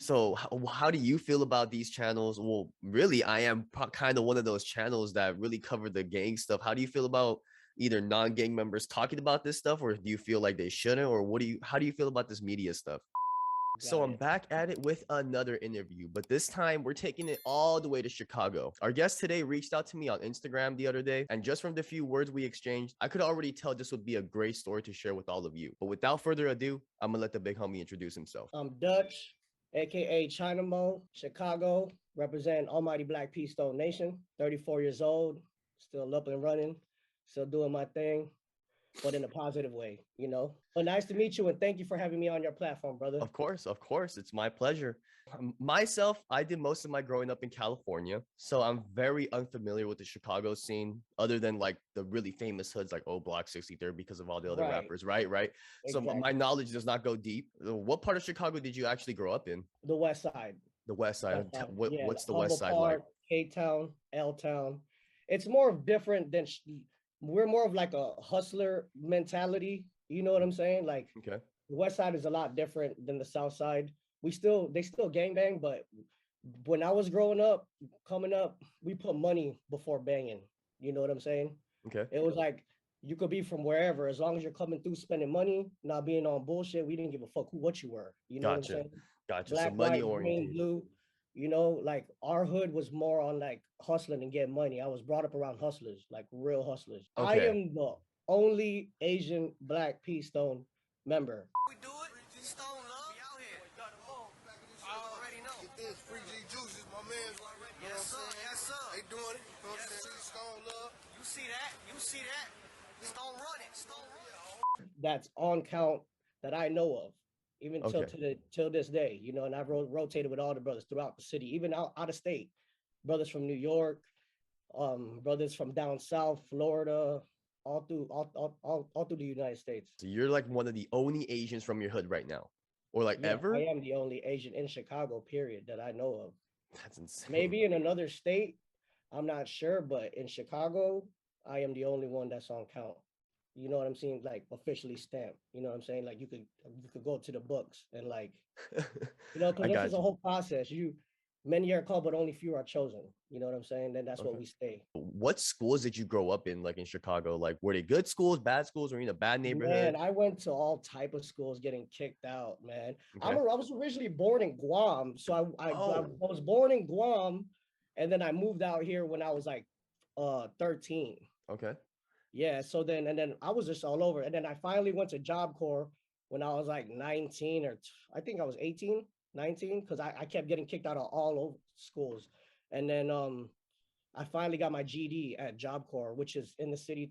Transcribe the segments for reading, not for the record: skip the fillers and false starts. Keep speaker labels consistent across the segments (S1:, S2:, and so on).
S1: So how do you feel about these channels? Well, really, I am kind of one of those channels that really cover the gang stuff. How do you feel about either non-gang members talking about this stuff, or do you feel like they shouldn't, or how do you feel about this media stuff? So
S2: Got
S1: I'm
S2: it.
S1: back at it with another interview, but this time we're taking it all the way to Chicago. Our guest today reached out to me on Instagram the other day, and just from the few words we exchanged, I could already tell this would be a great story to share with all of you. But without further ado, I'm gonna let the big homie introduce himself.
S2: I'm Dutch, aka Chinamoe, Chicago, representing Almighty Black Peace Stone Nation. 34 years old, still up and running, still doing my thing, but in a positive way, you know. But nice to meet you and thank you for having me on your platform, brother.
S1: Of course, it's my pleasure. Myself, I did most of my growing up in California, so I'm very unfamiliar with the Chicago scene, other than like the really famous hoods like Oh Block 63rd because of all the other
S2: Right,
S1: rappers, right? So my
S2: exactly.
S1: knowledge does not go deep. What part of Chicago did you actually grow up in?
S2: The West Side.
S1: The West Side.
S2: West Side.
S1: What
S2: Yeah,
S1: what's the West
S2: Humble
S1: Side like?
S2: Park, K Town, L Town. It's more different than we're more of like a hustler mentality. You know what I'm saying? Like
S1: Okay,
S2: the West Side is a lot different than the South Side. They still gangbang, but when I was growing up, coming up, we put money before banging. You know what I'm saying?
S1: okay,
S2: It was like you could be from wherever, as long as you're coming through spending money, not being on bullshit. We didn't give a fuck what you were. You know what I'm
S1: gotcha,
S2: saying?
S1: gotcha. So
S2: Black,
S1: money
S2: white, green,
S1: orientated.
S2: blue. You know, like our hood was more on like hustling and getting money. I was brought up around hustlers, like real hustlers. I
S1: Okay,
S2: am the only Asian Black Peace Stone member.
S3: We do it. Stone Love. We out here. I already know.
S4: Get this free G juices, my man.
S3: Yes, sir. Yes, sir.
S4: They doing it. You know what I'm saying? Stone love.
S3: You see that? You see that? Stone run it. Stone run it.
S2: That's on count that I know of, even
S1: okay.
S2: till this day. You know, and I've rotated with all the brothers throughout the city, even out of state. Brothers from New York, brothers from down south, Florida, all through the United States.
S1: So you're like one of the only Asians from your hood right now, or like
S2: Yeah, I
S1: ever?
S2: am the only Asian in Chicago, period, that I know of.
S1: That's insane.
S2: Maybe in another state, I'm not sure, but in Chicago, I am the only one that's on count. You know what I'm saying? Like officially stamped. You know what I'm saying? Like you could go to the books and like, you know, because
S1: I
S2: this is
S1: got
S2: a
S1: you.
S2: whole process. Many are called, but only few are chosen. You know what I'm saying? Then that's what
S1: Okay.
S2: we stay.
S1: What schools did you grow up in, like in Chicago? Like, were they good schools, bad schools, or in a bad
S2: Man,
S1: neighborhood?
S2: I went to all type of schools getting kicked out, man.
S1: Okay.
S2: I was originally born in Guam. So I
S1: Oh,
S2: was born in Guam and then I moved out here when I was like 13.
S1: okay.
S2: Yeah, so then I was just all over. And then I finally went to Job Corps when I was like 19 I think I was 18, 19, because I kept getting kicked out of all over schools. And then I finally got my GD at Job Corps, which is in the city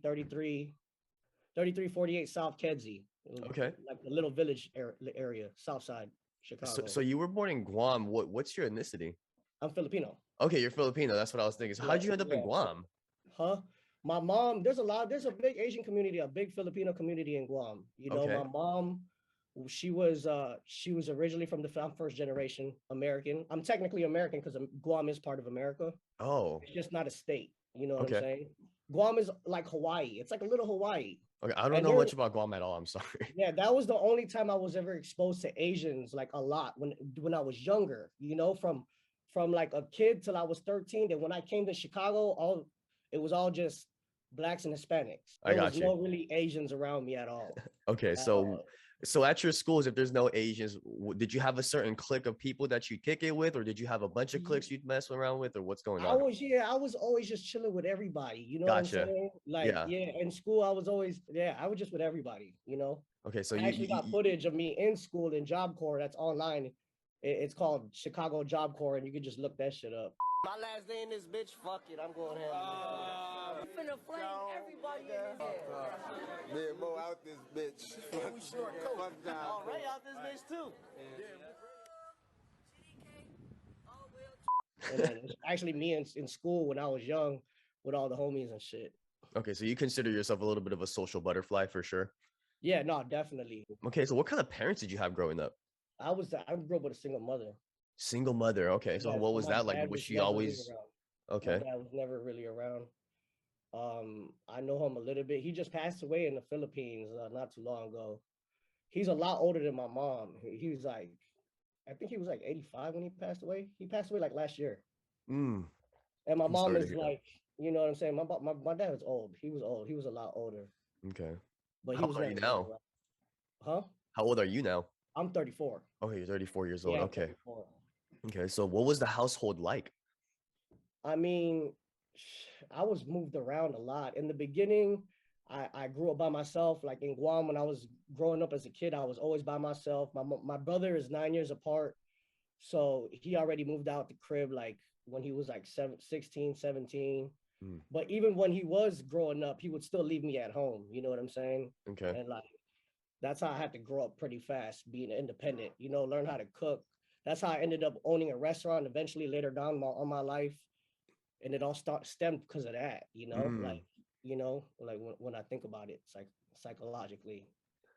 S2: 3348 South Kedzie,
S1: Okay.
S2: like the little village area, South Side,
S1: So
S2: Chicago.
S1: you were born in Guam. What's your ethnicity?
S2: I'm Filipino.
S1: Okay, you're Filipino. That's what I was thinking. So
S2: Yeah,
S1: how'd you end up in
S2: yeah.
S1: Guam?
S2: Huh? My mom, there's a big Asian community, a big Filipino community in Guam. You know, my
S1: Okay.
S2: mom, she was originally from I'm first generation American. I'm technically American because Guam is part of America.
S1: Oh,
S2: It's just not a state. You know what I'm
S1: okay.
S2: saying? Guam is like Hawaii. It's like a little Hawaii.
S1: Okay. I don't
S2: And
S1: know
S2: there,
S1: much about Guam at all. I'm sorry.
S2: yeah, that was the only time I was ever exposed to Asians like a lot when I was younger, you know, from like a kid till I was 13. And when I came to Chicago, all it was all just blacks and Hispanics.
S1: I
S2: There was
S1: got you.
S2: no really Asians around me at all.
S1: Okay,
S2: At all.
S1: so at your schools, if there's no Asians, did you have a certain clique of people that you kick it with, or did you have a bunch of cliques you'd mess around with, or what's going on?
S2: I was always just chilling with everybody. You know what I'm
S1: Gotcha.
S2: saying? Like,
S1: Yeah.
S2: yeah, in school, I was just with everybody, you know.
S1: Okay, so
S2: I actually got footage of me in school in Job Corps that's online. It's called Chicago Job Corps, and you can just look that shit up. My last day in this bitch, fuck it, I'm going ham. I'm finna flame everybody in this.
S4: Man, Mo out this bitch. Fuck down.
S2: Already out this bitch too. And then it's actually me in school when I was young with all the homies and shit.
S1: okay, so you consider yourself a little bit of a social butterfly for sure.
S2: Yeah, no, definitely.
S1: Okay, so what kind of parents did you have growing up?
S2: I grew up with a single mother.
S1: Single mother. Okay, so
S2: Yeah,
S1: what
S2: so
S1: was
S2: my
S1: that like?
S2: dad
S1: Was
S2: was
S1: she
S2: never really
S1: always
S2: around. My
S1: okay?
S2: dad was never really around. I know him a little bit. He just passed away in the Philippines not too long ago. He's a lot older than my mom. He was like I think he was like 85 when he passed away. He passed away like last year.
S1: Mm,
S2: And my
S1: I'm
S2: mom
S1: sorry to
S2: is
S1: hear that.
S2: like, you know what I'm saying? My dad was old. He was old. He was a lot older,
S1: Okay.
S2: but he
S1: How
S2: was
S1: old are you
S2: never really
S1: now?
S2: around. Huh?
S1: How old are you now?
S2: I'm 34.
S1: Okay, you're 34 years old.
S2: Yeah, I'm
S1: Okay.
S2: 34.
S1: Okay. So what was the household like?
S2: I mean, I was moved around a lot. In the beginning, I grew up by myself. Like in Guam, when I was growing up as a kid, I was always by myself. My brother is 9 years apart. So he already moved out the crib like when he was like 16, 17.
S1: Mm,
S2: But even when he was growing up, he would still leave me at home. You know what I'm saying?
S1: okay.
S2: And like that's how I had to grow up pretty fast, being independent, learn how to cook. That's how I ended up owning a restaurant eventually later down on my life. And it all stemmed because of that,
S1: Mm.
S2: like when I think about it, it's like psychologically.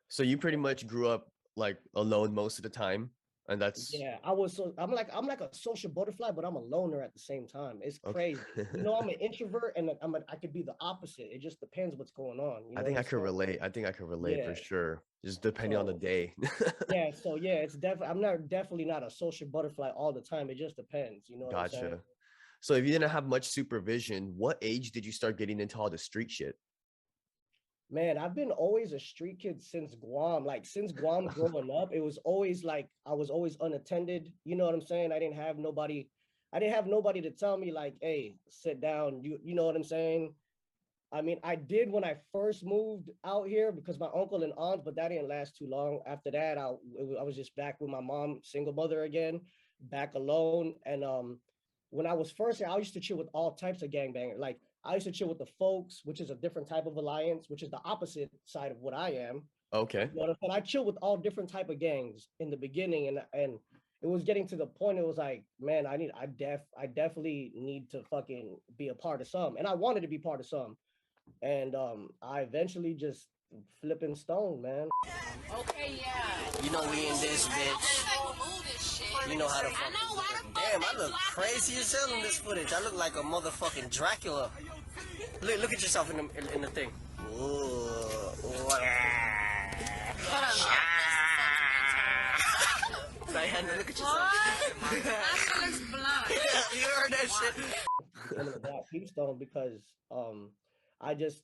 S1: So you pretty much grew up like alone most of the time, and that's
S2: Yeah, I'm like a social butterfly, but I'm a loner at the same time. It's
S1: okay.
S2: crazy. I'm an introvert and I could be the opposite. It just depends what's going on. You
S1: I
S2: know
S1: think
S2: what
S1: I
S2: I'm
S1: could
S2: saying?
S1: relate. I think I could relate for
S2: Yeah.
S1: sure. Just depending on the
S2: So
S1: day.
S2: it's definitely definitely not a social butterfly all the time. It just depends. You know what I'm saying?
S1: Gotcha. So if you didn't have much supervision, what age did you start getting into all the street shit?
S2: Man, I've been always a street kid since Guam. Like since Guam growing up, it was always like I was always unattended. You know what I'm saying? I didn't have nobody to tell me like, hey, sit down. You know what I'm saying? I mean, I did when I first moved out here because my uncle and aunt, but that didn't last too long. After that, I was just back with my mom, single mother again, back alone. And when I was first here, I used to chill with all types of gangbangers. Like I used to chill with the folks, which is a different type of alliance, which is the opposite side of what I am.
S1: Okay.
S2: You know what I'm saying? I chill with all different type of gangs in the beginning, and it was getting to the point. It was like, man, I definitely need to fucking be a part of some, and I wanted to be part of some, and I eventually just flipping stone, man.
S3: Okay, yeah. You know we in this bitch. You know how to fuck. Damn, I look crazy as hell in this footage. I look like a motherfucking Dracula. Look at yourself in the thing. Ooh. Diana, look at yourself. That looks blind. You heard that shit?
S2: Becoming a black peepstone because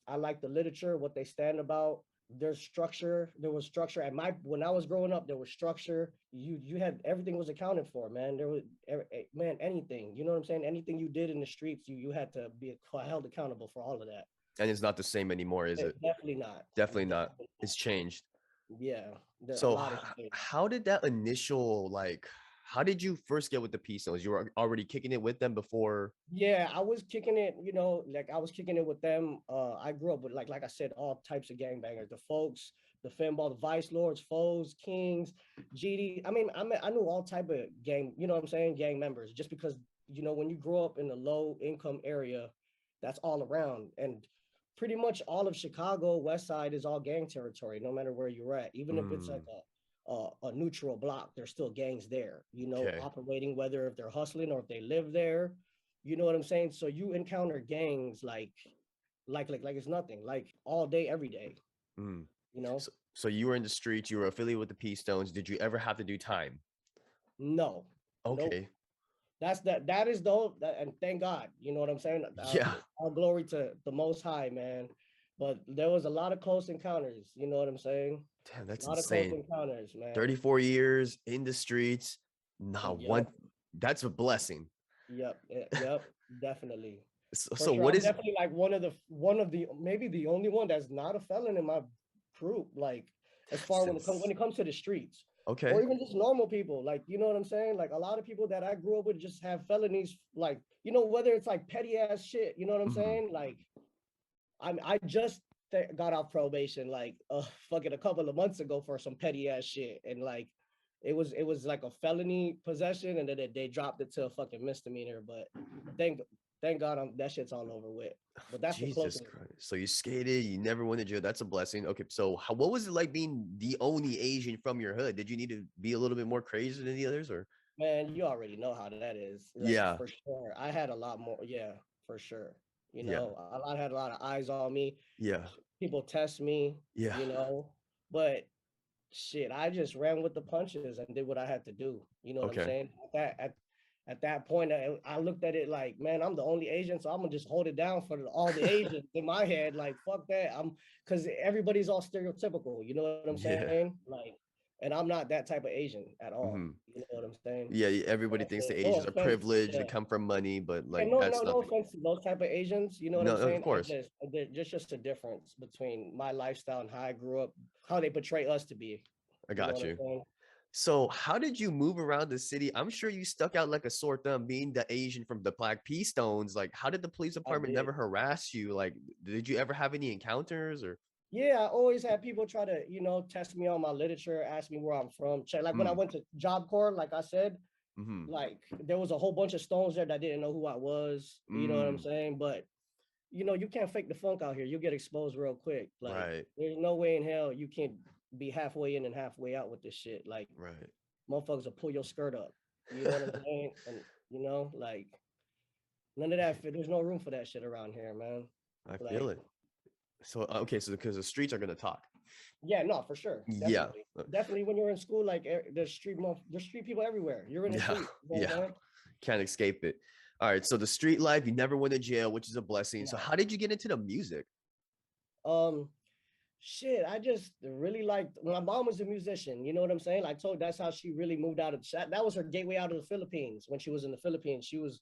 S2: I like the literature, what they stand about. There's structure. There was structure at my when I was growing up. There was structure. You had everything was accounted for, man. There was man anything. You know what I'm saying? Anything you did in the streets, you had to be held accountable for all of that.
S1: And it's not the same anymore, is it?
S2: Definitely not.
S1: Definitely not. It's changed.
S2: Yeah, a
S1: So
S2: lot of shit.
S1: how did that initial like how did you first get with the Peace Stones? You were already kicking it with them before?
S2: Yeah, I was kicking it, like I was kicking it with them. I grew up with like I said, all types of gangbangers, the folks, the Finball, the Vice Lords, Foes, Kings, GD. I knew all type of gang, you know what I'm saying, gang members, just because when you grow up in a low income area, that's all around. And pretty much all of Chicago, West Side is all gang territory, no matter where you're at. Even if it's like
S1: Mm,
S2: a neutral block, there's still gangs there,
S1: okay.
S2: operating, whether if they're hustling or if they live there. You know what I'm saying? So you encounter gangs like it's nothing, like all day, every day,
S1: Mm.
S2: you know?
S1: So you were in the streets, you were affiliated with the Peace Stones. Did you ever have to do time?
S2: No, nope.
S1: Okay.
S2: That is though, and thank God, you know what I'm saying?
S1: Yeah.
S2: All glory to the Most High, man. But there was a lot of close encounters, you know what I'm saying?
S1: Damn,
S2: A
S1: that's
S2: lot of close
S1: insane.
S2: encounters, man.
S1: 34 years in the streets, not one.
S2: Yep,
S1: That's a blessing.
S2: yep, definitely. For
S1: So
S2: sure.
S1: what
S2: I'm
S1: is
S2: definitely like one of the maybe the only one that's not a felon in my group. Like as far when it comes to the streets, or
S1: okay?
S2: even just normal people. Like you know what I'm saying. Like a lot of people that I grew up with just have felonies. Like whether it's like petty ass shit. You know what I'm
S1: Mhm.
S2: saying. Like I just got off probation like fucking a couple of months ago for some petty ass shit, and like it was like a felony possession, and then they dropped it to a fucking misdemeanor. But thank thank God that shit's all over with. But that's the
S1: Jesus
S2: closest.
S1: Christ. So you skated, you never went to jail. That's a blessing. Okay, so what was it like being the only Asian from your hood? Did you need to be a little bit more crazy than the others or?
S2: Man, you already know how that is. Like
S1: Yeah.
S2: for sure. I had a lot more, yeah, for sure.
S1: Yeah.
S2: I had a lot of eyes on me.
S1: Yeah.
S2: People test me,
S1: Yeah.
S2: you know, but shit, I just ran with the punches and did what I had to do. You know what I'm
S1: Okay.
S2: saying? At that point, I looked at it like, man, I'm the only Asian, so I'm gonna just hold it down for all the Asians in my head. Like, fuck that. Because everybody's all stereotypical. You know what I'm
S1: Yeah.
S2: saying? Like, and I'm not that type of Asian at all.
S1: Hmm.
S2: You know what I'm saying?
S1: Yeah, everybody thinks the
S2: No
S1: Asians are
S2: offense.
S1: privileged, they
S2: Yeah.
S1: come from money, but
S2: And
S1: like
S2: no,
S1: that's
S2: no
S1: nothing.
S2: offense to those type of Asians. You know what
S1: No,
S2: I'm
S1: of
S2: saying?
S1: course.
S2: There's just a difference between my lifestyle and how I grew up, how they portray us to be.
S1: I
S2: You know
S1: got
S2: what I'm
S1: you.
S2: saying?
S1: So, how did you move around the city? I'm sure you stuck out like a sore thumb being the Asian from the Black Pea Stones. Like, how did the police
S2: I
S1: department
S2: did.
S1: never harass you? Like, did you ever have any encounters or?
S2: Yeah, I always had people try to, test me on my literature, ask me where I'm from. Check, like when I
S1: Mm,
S2: went to Job Corps, like I said,
S1: mm-hmm,
S2: like there was a whole bunch of stones there that didn't know who I was. You know what I'm
S1: mm,
S2: saying? But you can't fake the funk out here. You get exposed real quick. Like
S1: right,
S2: there's no way in hell you can be halfway in and halfway out with this shit. Like
S1: right.
S2: motherfuckers will pull your skirt up. You know what I'm saying? And like none of that. There's no room for that shit around here, man.
S1: I feel
S2: Like
S1: it. So, okay, so because the streets are gonna talk.
S2: yeah, no, for sure,
S1: Yeah,
S2: definitely, definitely. When you're in school, like there's street people everywhere. You're in the
S1: yeah,
S2: street. You know what
S1: yeah.
S2: I'm saying?
S1: Can't escape it. All right, so the street life, you never went to jail, which is a blessing. So,
S2: No.
S1: how did you get into the music?
S2: Um, shit. I just really liked. My mom was a musician. You know what I'm saying? I told that's how she really moved out of. That was her gateway out of the Philippines. When she was in the Philippines, she was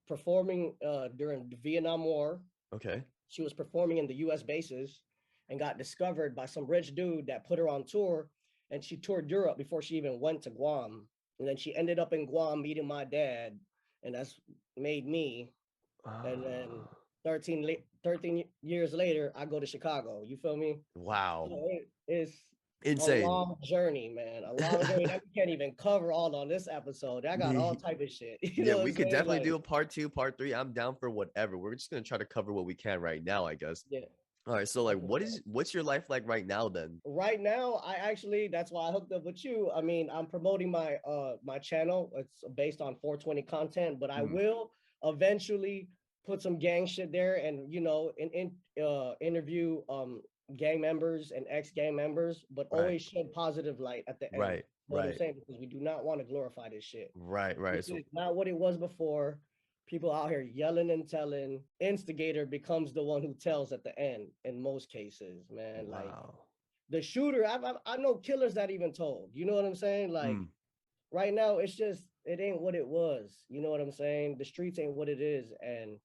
S2: performing during the Vietnam War.
S1: Okay.
S2: She was performing in the U.S. bases and got discovered by some rich dude that put her on tour. And she toured Europe before she even went to Guam. And then she ended up in Guam meeting my dad, and that's made me. And then
S1: Ah,
S2: 13 years later, I go to Chicago. You feel me? So
S1: wow.
S2: it's a
S1: Insane.
S2: long journey, man. A long journey that we can't even cover all on this episode. I got all type of shit. You
S1: Yeah,
S2: know what
S1: we
S2: I'm
S1: could
S2: saying?
S1: definitely
S2: Like,
S1: do a part two, part three. I'm down for whatever. We're just gonna try to cover what we can right now, I guess.
S2: yeah.
S1: All right, so
S2: No,
S1: like
S2: for sure.
S1: what's your life like right now then?
S2: Right now, I actually that's why I hooked up with you. I mean, I'm promoting my channel. It's based on 420 content, but I
S1: Mm,
S2: will eventually put some gang shit there and interview gang members and ex-gang members, but
S1: right,
S2: always shed positive light at the end.
S1: right,
S2: You know what I'm
S1: right,
S2: saying? Because we do not want to glorify this shit.
S1: right, right.
S2: This
S1: So
S2: is not what it was before. People out here yelling and telling. Instigator becomes the one who tells at the end in most cases, man. Like
S1: wow.
S2: the shooter, I know killers that even told. You know what I'm saying? Like
S1: Mm,
S2: right now, it's just it ain't what it was. You know what I'm saying? The streets ain't what it is, and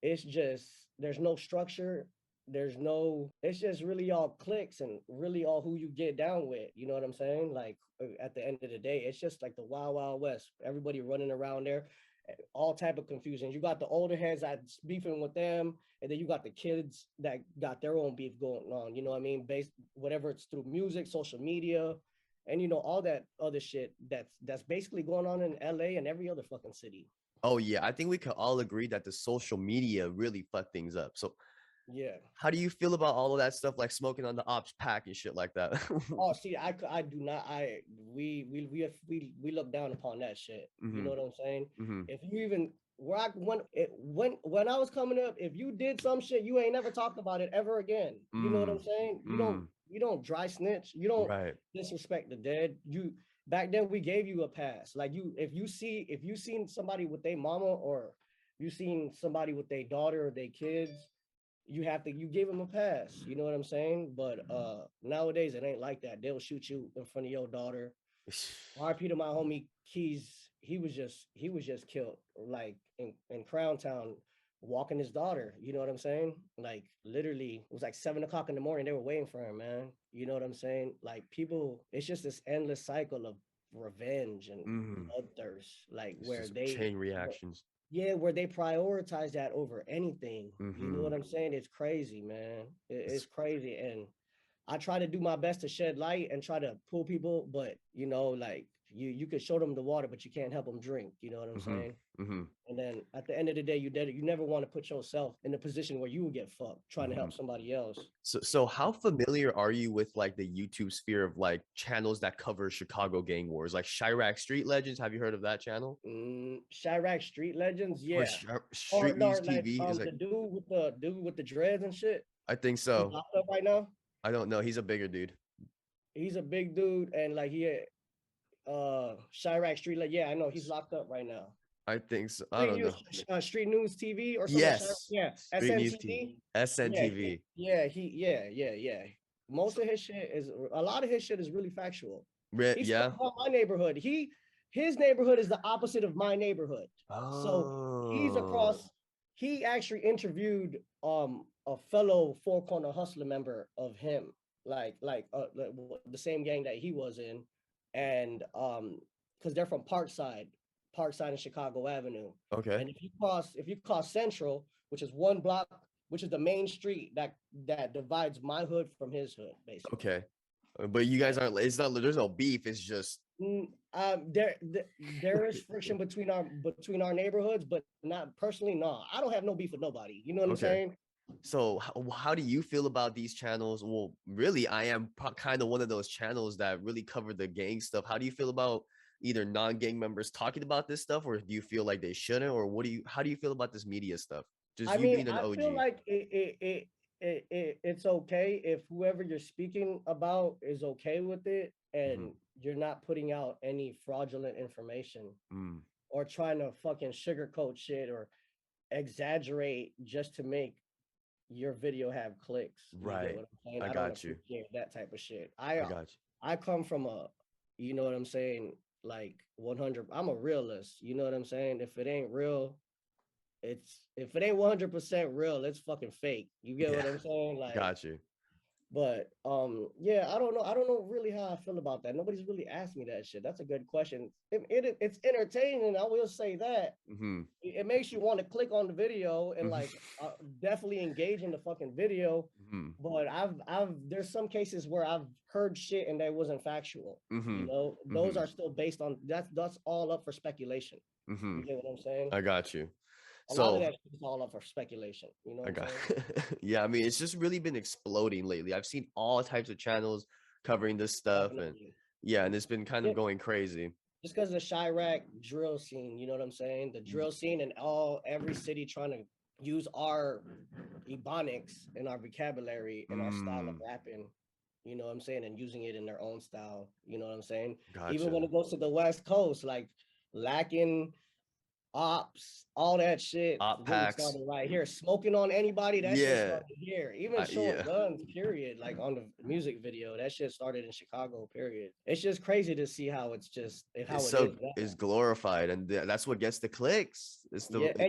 S2: it's just there's no structure. There's no. It's just really all clicks and really all who you get down with. You know what I'm saying? Like at the end of the day, it's just like the wild wild west. Everybody running around there, all type of confusion. You got the older heads that's beefing with them, and then you got the kids that got their own beef going on. You know what I mean? Based whatever it's through music, social media, and all that other shit that's basically going on in LA and every other fucking city.
S1: oh yeah, I think we could all agree that the social media really fucked things up. So
S2: Yeah.
S1: how do you feel about all of that stuff like smoking on the ops pack and shit like that?
S2: Oh, see, I do not. We look down upon that shit. You
S1: Hmm.
S2: know what I'm saying?
S1: Hmm.
S2: If you even where I when I was coming up, if you did some shit, you ain't never talked about it ever again. You know what
S1: Mm,
S2: I'm saying?
S1: mm,
S2: You don't dry snitch. You don't
S1: right.
S2: disrespect the dead. You back then we gave you a pass. Like if you seen somebody with their mama or you seen somebody with their daughter or their kids, you give them a pass. You know what I'm saying? But nowadays it ain't like that. They'll shoot you in front of your daughter. RP to my homie Keys, he was just killed like in Crown Town walking his daughter. You know what I'm saying? Like literally it was like 7 o'clock in the morning. They were waiting for him, man. You know what I'm saying? Like people, it's just this endless cycle of revenge and
S1: Mm,
S2: bloodthirst, like
S1: it's
S2: where
S1: just chain reactions.
S2: yeah, where they prioritize that over anything. You know
S1: Hmm.
S2: what I'm saying? It's crazy, man. It's
S1: It's
S2: crazy. And I try to do my best to shed light and try to pull people, but like you could show them the water, but you can't help them drink. You know what I'm
S1: hmm.
S2: saying?
S1: Hmm.
S2: And then at the end of the day, you never want to put yourself in a position where you will get fucked trying to
S1: Hmm.
S2: help somebody else.
S1: So how familiar are you with like the YouTube sphere of like channels that cover Chicago gang wars, like Chirac Street Legends? Have you heard of that channel?
S2: Chirac Street Legends,
S1: Or
S2: yeah. Or
S1: Street
S2: no,
S1: News
S2: like
S1: TV is like,
S2: the dude with the dreads and shit.
S1: I think
S2: He's
S1: so.
S2: locked up right now.
S1: I don't know. He's a bigger dude.
S2: He's a big dude, and like Chirac Street. Like, yeah, I know he's locked up right now.
S1: I think so. I don't know.
S2: Street News TV or something.
S1: Yes.
S2: Yeah,
S1: Street News TV.
S2: SNTV. Yeah,
S1: SNTV.
S2: yeah. Most of his shit is a lot of his shit is really factual. He's
S1: Yeah.
S2: from my neighborhood. His neighborhood is the opposite of my neighborhood. So he's
S1: Oh.
S2: across. He actually interviewed a fellow Four Corner Hustler member of him, like the same gang that he was in, and because they're from Parkside and Chicago Avenue.
S1: Okay.
S2: And if you cross Central, which is one block, which is the main street that divides my hood from his hood, basically.
S1: Okay. But you guys aren't. It's not. There's no beef. It's just.
S2: There is friction between our neighborhoods, but not personally. No, I don't have no beef with nobody. You know what I'm saying?
S1: So how do you feel about these channels? Well, really, I am kind of one of those channels that really cover the gang stuff. How do you feel about either non-gang members talking about this stuff, or do you feel like they shouldn't, or how do you feel about this media stuff? Just
S2: I
S1: you
S2: mean,
S1: being an
S2: I
S1: OG.
S2: feel like it's okay if whoever you're speaking about is okay with it, and you're not putting out any fraudulent information or trying to fucking sugarcoat shit or exaggerate just to make your video have clicks.
S1: Right.
S2: You get what I'm saying?
S1: I
S2: don't
S1: got you.
S2: appreciate that type of shit.
S1: I got you.
S2: I come from you know what I'm saying? Like 100. I'm a realist. You know what I'm saying? If it ain't real, if it ain't 100% real, it's fucking fake. You get what I'm saying? Like,
S1: got you.
S2: But yeah, I don't know really how I feel about that. Nobody's really asked me that shit. That's a good question. It's entertaining. I will say that. It makes you want to click on the video and like definitely engage in the fucking video. But there's some cases where I've heard shit and that wasn't factual. You know, those are still based on that's all up for speculation. You get what I'm saying?
S1: I got you.
S2: A lot of that is all up for speculation. You know what I'm saying?
S1: Yeah, I mean, it's just really been exploding lately. I've seen all types of channels covering this stuff,
S2: Definitely.
S1: and it's been kind of going crazy.
S2: Just because of the Chirac drill scene, you know what I'm saying? The drill scene and every city trying to use our ebonics and our vocabulary and our style of rapping, you know what I'm saying, and using it in their own style, you know what I'm saying?
S1: Gotcha.
S2: Even when it goes to the West Coast, like lacking ops, all that shit really started right here. Smoking on anybody, that shit started here. Even showing guns, period. Like on the music video, that shit started in Chicago, period. It's just crazy to see how it's
S1: glorified, and that's what gets the clicks.
S2: And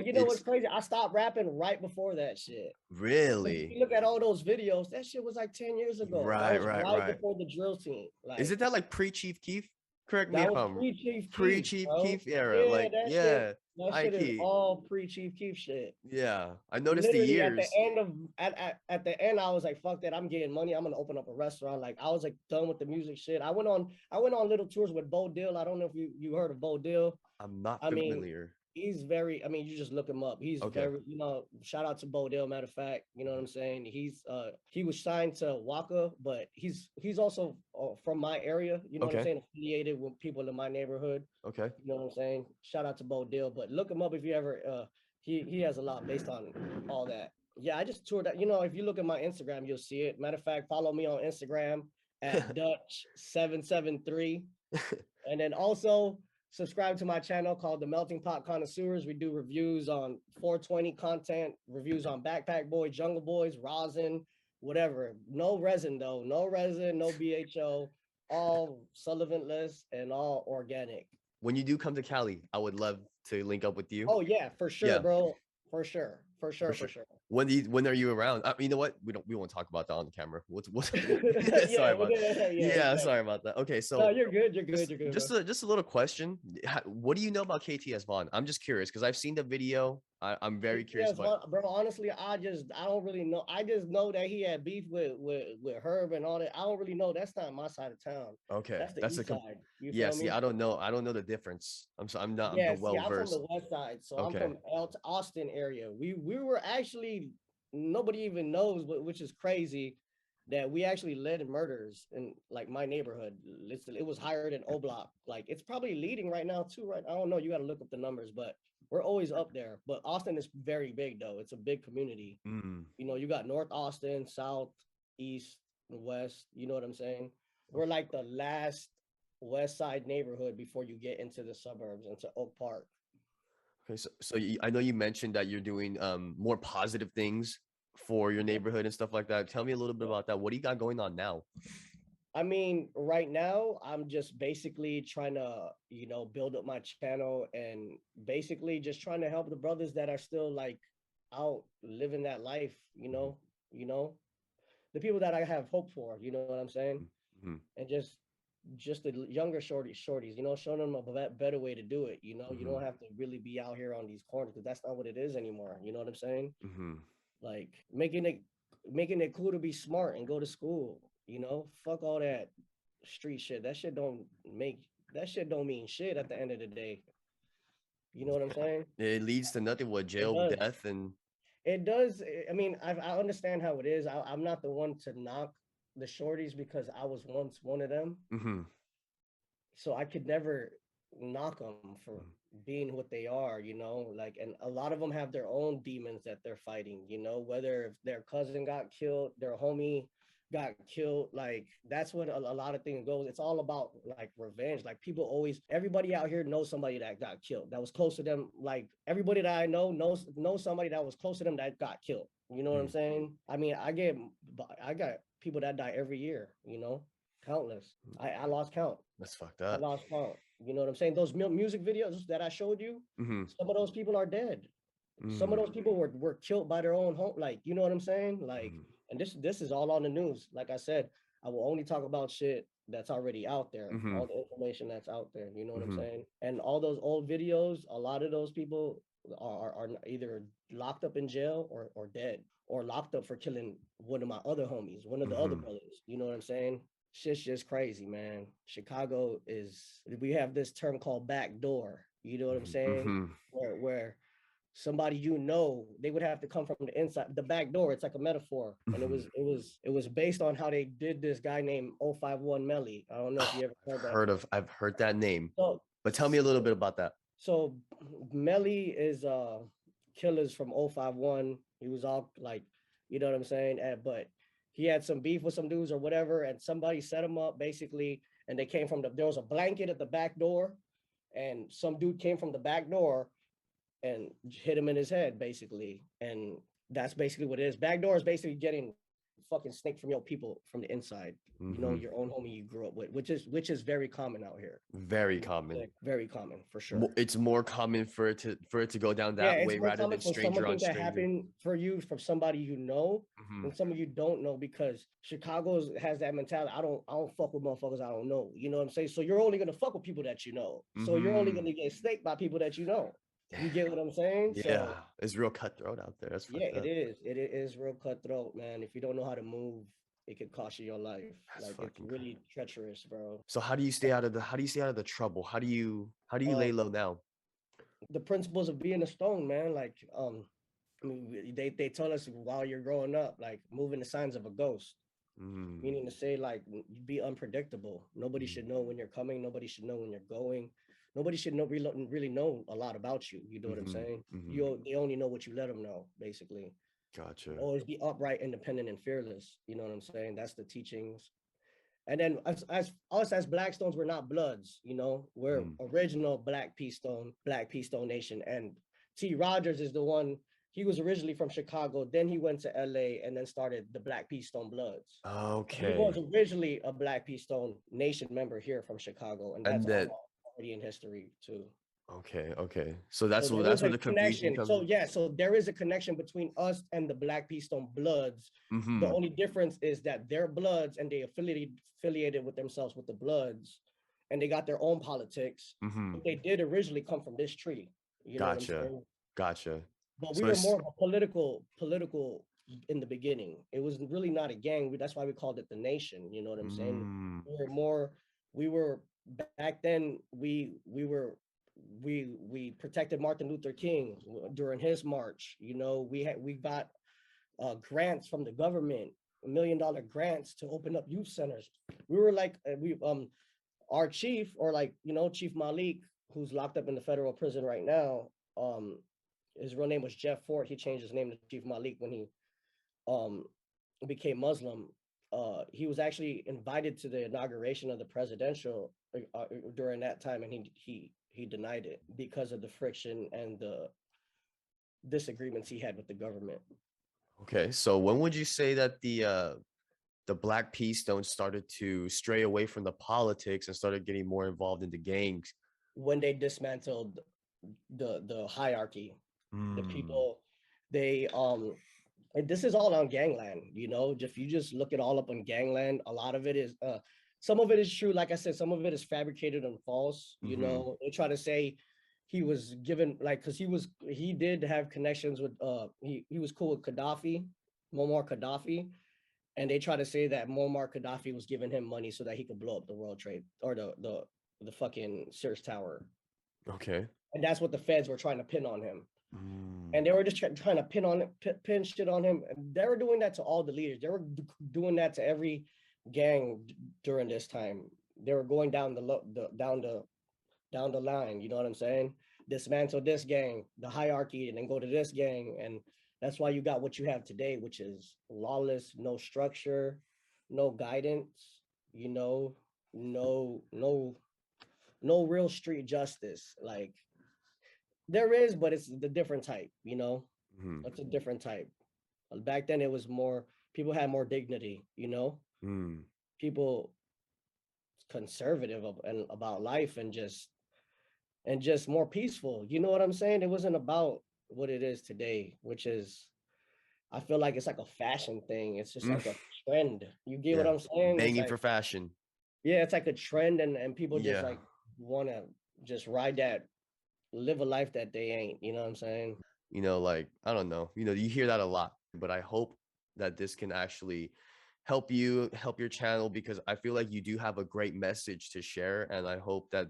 S2: you know what's crazy? I stopped rapping right before that shit.
S1: Really?
S2: If you look at all those videos, that shit was like 10 years ago.
S1: Right
S2: before the drill scene. Like,
S1: isn't that like pre-Chief Keef? Correct me if I'm
S2: pre-Chief
S1: Keef era.
S2: That shit is all pre-Chief Keef shit.
S1: Yeah, I noticed the years.
S2: At the end, I was like, "Fuck that! I'm getting money. I'm gonna open up a restaurant." Like I was like done with the music shit. I went on little tours with Bo Dill. I don't know if you heard of Bo Dill.
S1: I'm not familiar.
S2: He's very. I mean, you just look him up. He's very. You know, shout out to Bo Dill. Matter of fact, you know what I'm saying. He was signed to Waka, but he's also from my area. You know what I'm saying, affiliated with people in my neighborhood.
S1: Okay.
S2: You know what I'm saying. Shout out to Bo Dill, but look him up if you ever. He has a lot based on all that. Yeah, I just toured that. You know, if you look at my Instagram, you'll see it. Matter of fact, follow me on Instagram at Dutch773, and then also subscribe to my channel called The Melting Pot Connoisseurs. We do reviews on 420 content, reviews on Backpack Boy, Jungle Boys, Rosin, whatever. No resin though, no resin, no BHO, all Sullivan-less and all organic.
S1: When you do come to Cali, I would love to link up with you.
S2: Oh yeah, for sure, bro. For sure.
S1: When are you around? You know what? We won't talk about that on the camera. Sorry about that. Okay, so
S2: no, you're good. You're good.
S1: Just a little question. What do you know about KTS Vaughn? I'm just curious because I've seen the video. I'm very curious.
S2: Bro, honestly, I don't really know. I just know that he had beef with Herb and all that. I don't really know. That's not my side of town.
S1: Okay,
S2: that's the east side.
S1: See, I don't know. I don't know the difference. I'm not.
S2: Yeah,
S1: I'm well versed.
S2: I'm from the west side, so I'm from Austin area. We were actually, nobody even knows, which is crazy, that we actually led in murders in like my neighborhood. It was higher than O Block. Like it's probably leading right now too. Right? I don't know. You got to look up the numbers, but we're always up there. But Austin is very big though. It's a big community. You know, you got North Austin, South, East, and West. You know what I'm saying? We're like the last West Side neighborhood before you get into the suburbs, into Oak Park.
S1: Okay, I know you mentioned that you're doing more positive things for your neighborhood and stuff like that. Tell me a little bit about that. What do you got going on now?
S2: I mean, right now, I'm just basically trying to, build up my channel and basically just trying to help the brothers that are still like out living that life, you know, the people that I have hope for, you know what I'm saying?
S1: Mhm.
S2: And just the younger shorties, showing them a better way to do it. You
S1: Mhm.
S2: don't have to really be out here on these corners because that's not what it is anymore. You know what I'm saying?
S1: Mhm.
S2: Like making it cool to be smart and go to school. Fuck all that street shit. That shit don't mean shit at the end of the day. You know what I'm saying?
S1: It leads to nothing but
S2: It
S1: jail,
S2: does.
S1: death, and
S2: It does. I mean, I understand how it is. I'm not the one to knock the shorties because I was once one of them.
S1: mhm.
S2: So I could never knock them for being what they are, like, and a lot of them have their own demons that they're fighting, whether if their cousin got killed, their homie got killed, like that's what a lot of things goes. It's all about like revenge. Like everybody out here knows somebody that got killed that was close to them. Like everybody that I knows somebody that was close to them that got killed. You know what I'm
S1: Mm.
S2: saying? I mean, I got people that die every year, countless. I lost count.
S1: That's fucked
S2: I
S1: up.
S2: lost count. You know what I'm saying? Those music videos that I showed you,
S1: Mhm.
S2: some of those people are dead. Some of
S1: Mm.
S2: those people were killed by their own home. Like, you know what I'm saying? Like,
S1: Mhm.
S2: and this is all on the news. Like I said, I will only talk about shit that's already out there,
S1: Mhm.
S2: all the information that's out there. You know what I'm
S1: Mhm.
S2: saying? And all those old videos, a lot of those people are either locked up in jail or dead or locked up for killing one of my other homies, one of the other
S1: Mhm.
S2: brothers. You know what I'm saying? Shit's just crazy, man. Chicago we have this term called backdoor. You know what I'm
S1: Mhm.
S2: saying?
S1: Mhm.
S2: Where somebody, they would have to come from the inside, the back door. It's like a metaphor. And it
S1: Mhm.
S2: was it was it was based on how they did this guy named 051 Melly. I don't know if
S1: Oh,
S2: you ever heard that.
S1: I've heard that name,
S2: So
S1: but tell me a little bit about that.
S2: so Melly is killers from 051. He was all like, you know what I'm saying? But he had some beef with some dudes or whatever, and somebody set him up basically, and they came there was a blanket at the back door, and some dude came from the back door and hit him in his head, basically. And that's basically what it is. Back door is basically getting fucking snaked from your people from the inside.
S1: Mhm.
S2: Your own homie you grew up with, which is very common out here.
S1: Very common.
S2: Very common for sure.
S1: It's more common for it to go down
S2: Yeah,
S1: that
S2: it's
S1: way
S2: more
S1: rather
S2: common
S1: than
S2: for
S1: stranger on
S2: something to
S1: stranger.
S2: happen for you from somebody
S1: Mhm.
S2: than some of you don't know, because Chicago has that mentality. I don't fuck with motherfuckers I don't know. You know what I'm saying? So you're only gonna fuck with people that you know. So you're only
S1: Mhm.
S2: gonna get snaked by people that you know. You get what I'm saying?
S1: Yeah,
S2: So
S1: it's real cutthroat out there. That's
S2: yeah,
S1: fucked
S2: it
S1: up.
S2: is. It is real cutthroat, man. If you don't know how to move, it could cost you your life.
S1: That's
S2: Like it's
S1: fucking crazy.
S2: really treacherous, bro.
S1: So how do you stay out of the trouble? How do you lay
S2: Um,
S1: low now?
S2: the principles of being a stone, man. Like, I mean, they tell us while you're growing up, like moving the signs of a ghost,
S1: Mm.
S2: meaning to say like be unpredictable. Nobody
S1: Mhm.
S2: should know when you're coming. Nobody should know when you're going. Nobody should really know a lot about you. You know what I'm
S1: Mhm.
S2: saying?
S1: Mhm.
S2: They only know what you let them know, basically.
S1: Gotcha.
S2: Always be upright, independent, and fearless. You know what I'm saying? That's the teachings. And then as us as Blackstones, we're not Bloods. We're
S1: Mm.
S2: original Black P Stone Nation. And T. Rogers is the one. He was originally from Chicago. Then he went to LA and then started the Black P Stone Bloods. He was
S1: Okay.
S2: originally a Black P Stone Nation member here from Chicago, and
S1: And
S2: that's
S1: then
S2: all already in history too.
S1: okay. So
S2: So there
S1: that's
S2: is
S1: where
S2: a
S1: the confusion
S2: connection.
S1: comes
S2: So
S1: in.
S2: yeah, so there is a connection between us and the Black P Stone Bloods. The
S1: Mhm.
S2: only difference is that they're Bloods and they affiliated with themselves with the Bloods, and they got their own politics.
S1: Mhm.
S2: But they did originally come from this tree. You know what I'm
S1: Gotcha.
S2: saying?
S1: Gotcha.
S2: But we
S1: So
S2: were
S1: it's
S2: more of a political in the beginning. It was really not a gang. That's why we called it the Nation. You know what I'm saying?
S1: mm,
S2: We were more. We were back then. We protected Martin Luther King during his march. We got grants from the government, $1 million grants to open up youth centers. We were like we our chief, or like Chief Malik, who's locked up in the federal prison right now. His real name was Jeff Fort. He changed his name to Chief Malik when he um became Muslim he was actually invited to the inauguration of the presidential during that time, and he denied it because of the friction and the disagreements he had with the government.
S1: Okay, so when would you say that the Black P-Stone started to stray away from the politics and started getting more involved in the gangs?
S2: When they dismantled the hierarchy, the
S1: Mm,
S2: people, they and this is all on gangland, you know. If you just look it all up on gangland, a lot of it is some of it is true, like I said, some of it is fabricated and false, you
S1: mhm,
S2: know. They try to say he was given, like, because he did have connections with he was cool with Gaddafi, Muammar Gaddafi, and they try to say that Muammar Gaddafi was giving him money so that he could blow up the World Trade or the fucking Sears Tower,
S1: okay.
S2: and that's what the feds were trying to pin on him.
S1: Mm,
S2: And they were just trying to pin shit on him. And they were doing that to all the leaders. They were doing that to every gang during this time. They were going down down the line. You know what I'm saying? Dismantle this gang, the hierarchy, and then go to this gang. And that's why you got what you have today, which is lawless, no structure, no guidance. You know, no real street justice. Like there is, but it's the different type. You know,
S1: mhm,
S2: it's a different type. Back then, it was more people had more dignity. You know,
S1: mm.
S2: people conservative and about life and just more peaceful. You know what I'm saying? It wasn't about what it is today, which is I feel like it's like a fashion thing. It's just
S1: Mm,
S2: like a trend. You get what
S1: yeah,
S2: I'm saying? It's
S1: banging
S2: like
S1: for fashion.
S2: yeah, it's like a trend, and people just
S1: Yeah,
S2: like want to just ride that, live a life that they ain't. You know what I'm saying?
S1: like I don't know, you hear that a lot, but I hope that this can actually help you, help your channel, because I feel like you do have a great message to share, and I hope that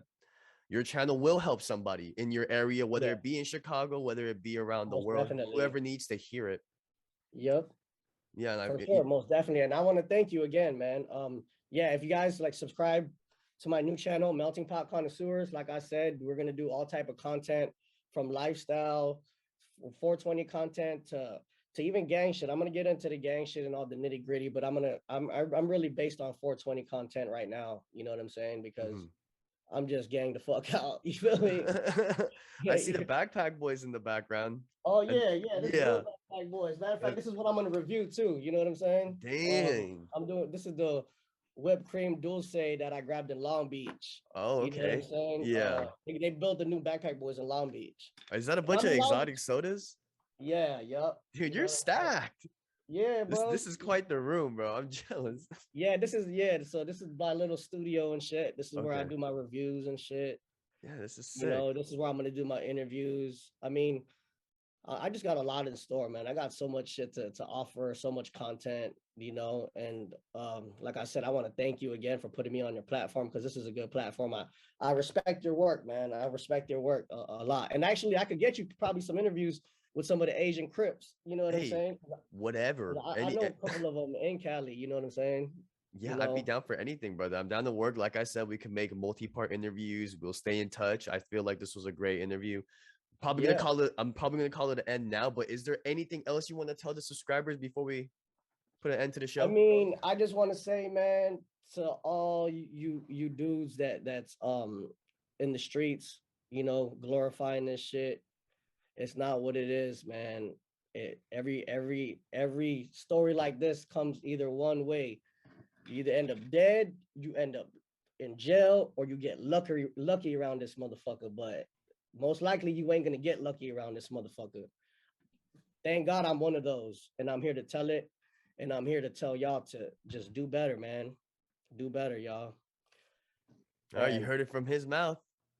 S1: your channel will help somebody in your area, whether
S2: Yeah,
S1: it be in Chicago, whether it be around the
S2: most
S1: world,
S2: definitely.
S1: whoever needs to hear it.
S2: Yep.
S1: Yeah, and
S2: For sure, most definitely. And I want to thank you again, man. Yeah, if you guys like subscribe to my new channel, Melting Pot Connoisseurs, like I said, we're gonna do all type of content from lifestyle, 420 content to even gang shit. I'm gonna get into the gang shit and all the nitty gritty, but I'm really based on 420 content right now. You know what I'm saying? Because
S1: Mhm.
S2: I'm just gang the fuck out. You feel me?
S1: I see the backpack boys in the background.
S2: Oh
S1: And
S2: yeah, this is real
S1: yeah,
S2: backpack boys. Matter of fact,
S1: and
S2: this is what I'm gonna review too. You know what I'm saying?
S1: dang.
S2: I'm doing this is the whipped cream dulce that I grabbed in Long Beach.
S1: Oh,
S2: You know what I'm
S1: okay.
S2: saying?
S1: Yeah.
S2: They built the new backpack boys in Long Beach.
S1: Is that a
S2: And
S1: bunch
S2: I'm
S1: of
S2: in Long
S1: exotic
S2: Beach.
S1: sodas?
S2: Yeah, yup.
S1: Dude,
S2: You
S1: you're
S2: know what I'm saying?
S1: stacked.
S2: Yeah,
S1: This
S2: bro.
S1: this is quite the room, bro. I'm jealous.
S2: Yeah, this is yeah. So this is my little studio and shit. This is where I
S1: Okay.
S2: do my reviews and shit.
S1: Yeah, this is
S2: You
S1: sick.
S2: know, this is where I'm gonna do my interviews. I mean, I just got a lot in store, man. I got so much shit to offer, so much content, you know. And like I said, I want to thank you again for putting me on your platform because this is a good platform. I respect your work, man. I respect your work a lot. And actually, I could get you probably some interviews with some of the Asian Crips. You know what I'm
S1: Hey,
S2: saying? 'Cause
S1: whatever.
S2: I know a couple of them in Cali. You know what I'm saying? You
S1: Yeah, I'd be
S2: know,
S1: down for anything, brother. I'm down to work. Like I said, we can make multi-part interviews. We'll stay in touch. I feel like this was a great interview.
S2: yeah.
S1: I'm probably gonna call it an end now, but is there anything else you want to tell the subscribers before we put an end to the
S2: I
S1: show?
S2: mean, I just want to say, man, to all you dudes that's in the streets, you know, glorifying this shit. It's not what it is, man. Every story like this comes either one way. You either end up dead, you end up in jail, or you get lucky around this motherfucker. But most likely you ain't gonna get lucky around this motherfucker. Thank God I'm one of those, and I'm here to tell it, and I'm here to tell y'all to just do better, man. Do better, y'all.
S1: All right, you
S2: And
S1: heard it from his mouth.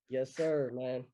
S2: yes, sir, man.